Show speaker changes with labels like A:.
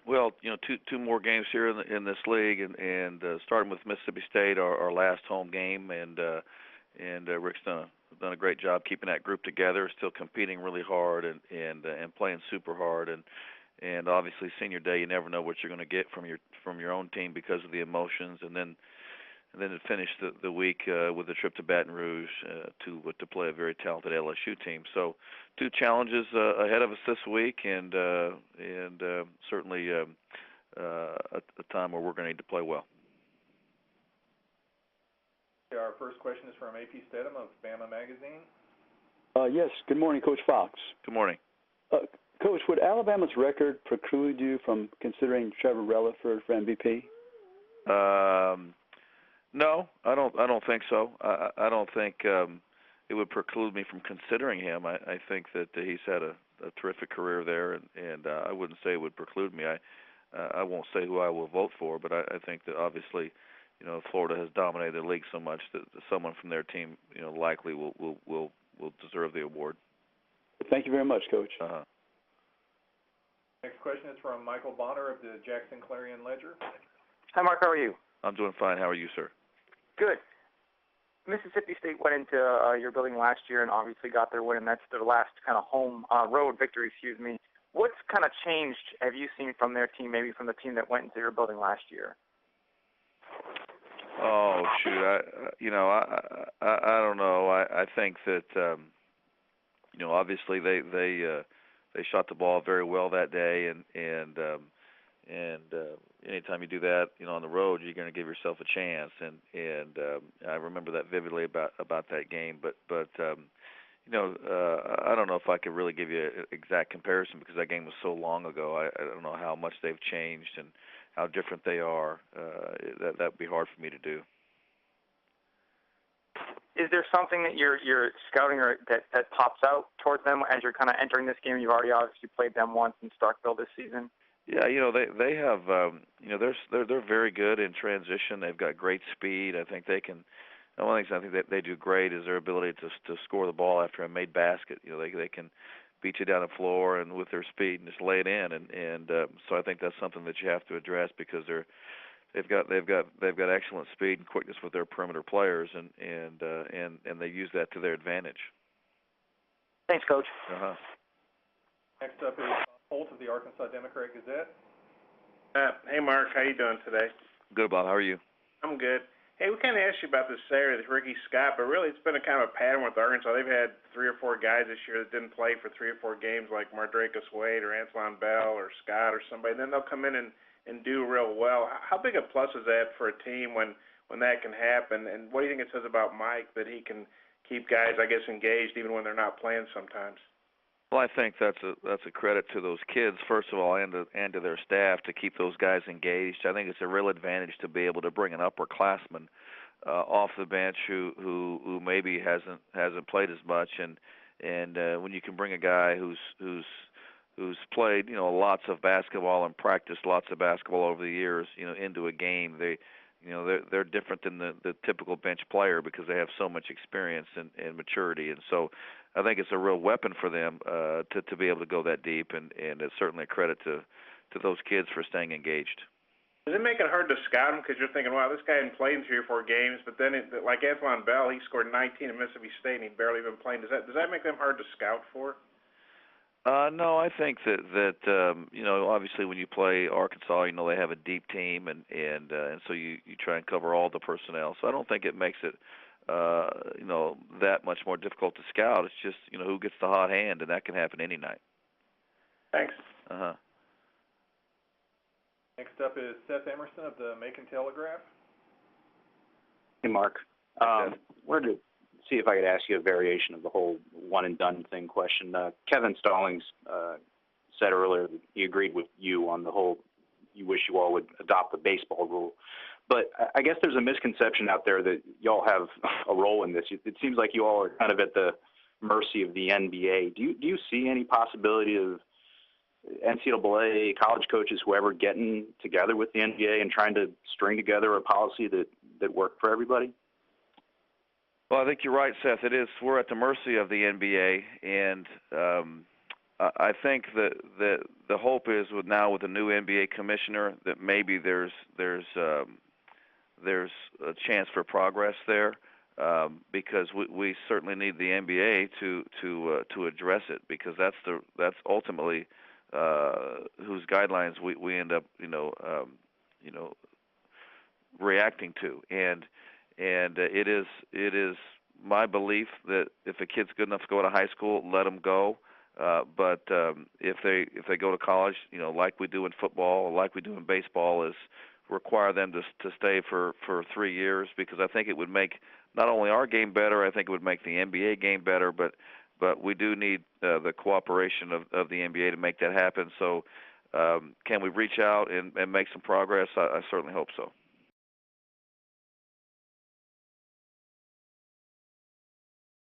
A: Well, two more games here in this league, and starting with Mississippi State, our last home game, and Rick's done a great job keeping that group together, still competing really hard and playing super hard, and obviously senior day, you never know what you're going to get from your own team because of the emotions, and then to finish the week with a trip to Baton Rouge to play a very talented LSU team. So, two challenges ahead of us this week, and certainly a time where we're going to need to play well.
B: Our first question is from A.P. Stedham of Bama Magazine.
C: Yes. Good morning, Coach Fox.
A: Good morning.
C: Coach, would Alabama's record preclude you from considering Trevor Relaford for MVP?
A: No, I don't think so. I don't think it would preclude me from considering him. I think that he's had a terrific career there, and I wouldn't say it would preclude me. I won't say who I will vote for, but I think that obviously, Florida has dominated the league so much that someone from their team, likely will deserve the award.
C: Thank you very much, Coach.
B: Next question is from Michael Bonner of the Jackson Clarion Ledger.
D: Hi, Mark. How are you?
A: I'm doing fine. How are you, sir?
D: Good. Mississippi State went into your building last year and obviously got their win, and that's their last kind of home road victory, What's kind of changed have you seen from their team, maybe from the team that went into your building last year?
A: Oh, shoot. I don't know. I think that, obviously they shot the ball very well that day, and anytime you do that, on the road, you're going to give yourself a chance. And I remember that vividly about that game. But I don't know if I could really give you an exact comparison because that game was so long ago. I don't know how much they've changed and how different they are. That'd be hard for me to do.
D: Is there something that you're scouting or that pops out towards them as you're kind of entering this game? You've already obviously played them once in Starkville this season.
A: Yeah, they have they're very good in transition. They've got great speed. I think they can. One of the things I think that they do great is their ability to score the ball after a made basket. They can beat you down the floor and with their speed and just lay it in. And so I think that's something that you have to address because they've got excellent speed and quickness with their perimeter players, and they use that to their advantage.
D: Thanks, Coach.
B: Next up is Holt of the Arkansas Democrat Gazette.
E: Hey, Mark. How you doing today?
A: Good, Bob. How are you?
E: I'm good. Hey, we kind of asked you about this Saturday with Ricky Scott, but really it's been a kind of a pattern with Arkansas. They've had 3 or 4 guys this year that didn't play for 3 or 4 games, like Mardrakus Wade or Antoine Bell or Scott or somebody. Then they'll come in and do real well. How big a plus is that for a team when that can happen? And what do you think it says about Mike that he can keep guys, I guess, engaged even when they're not playing sometimes?
A: Well, I think that's a credit to those kids, first of all, and to their staff to keep those guys engaged. I think it's a real advantage to be able to bring an upperclassman off the bench who maybe hasn't played as much, and when you can bring a guy who's played lots of basketball and practiced lots of basketball over the years into a game, they're different than the typical bench player because they have so much experience and maturity, and so I think it's a real weapon for them to be able to go that deep, and it's certainly a credit to those kids for staying engaged.
E: Does it make it hard to scout him because you're thinking, wow, this guy hadn't played in 3 or 4 games, but then like Antoine Bell, he scored 19 at Mississippi State and he'd barely been playing. Does that make them hard to scout for?
A: No, I think that obviously when you play Arkansas, they have a deep team, and so you try and cover all the personnel. So I don't think it makes it that much more difficult to scout. It's just who gets the hot hand, and that can happen any night.
E: Thanks.
B: Next up is Seth Emerson of the Macon Telegraph.
F: Hey, Mark. Wanted to see if I could ask you a variation of the whole one-and-done thing question. Kevin Stallings said earlier that he agreed with you on the whole you wish you all would adopt the baseball rule. But I guess there's a misconception out there that y'all have a role in this. It seems like you all are kind of at the mercy of the NBA. Do you see any possibility of NCAA, college coaches, whoever, getting together with the NBA and trying to string together a policy that worked for everybody?
A: Well, I think you're right, Seth. It is. We're at the mercy of the NBA, and I think that the hope is with the new NBA commissioner that maybe there's a chance for progress there, because we certainly need the NBA to address it, because that's ultimately whose guidelines we end up reacting to, and it is my belief that if a kid's good enough to go to high school, let them go. But if they go to college, like we do in football, or like we do in baseball, is require them to stay for 3 years, because I think it would make not only our game better, I think it would make the NBA game better. But we do need the cooperation of the NBA to make that happen. So can we reach out and make some progress? I certainly hope so.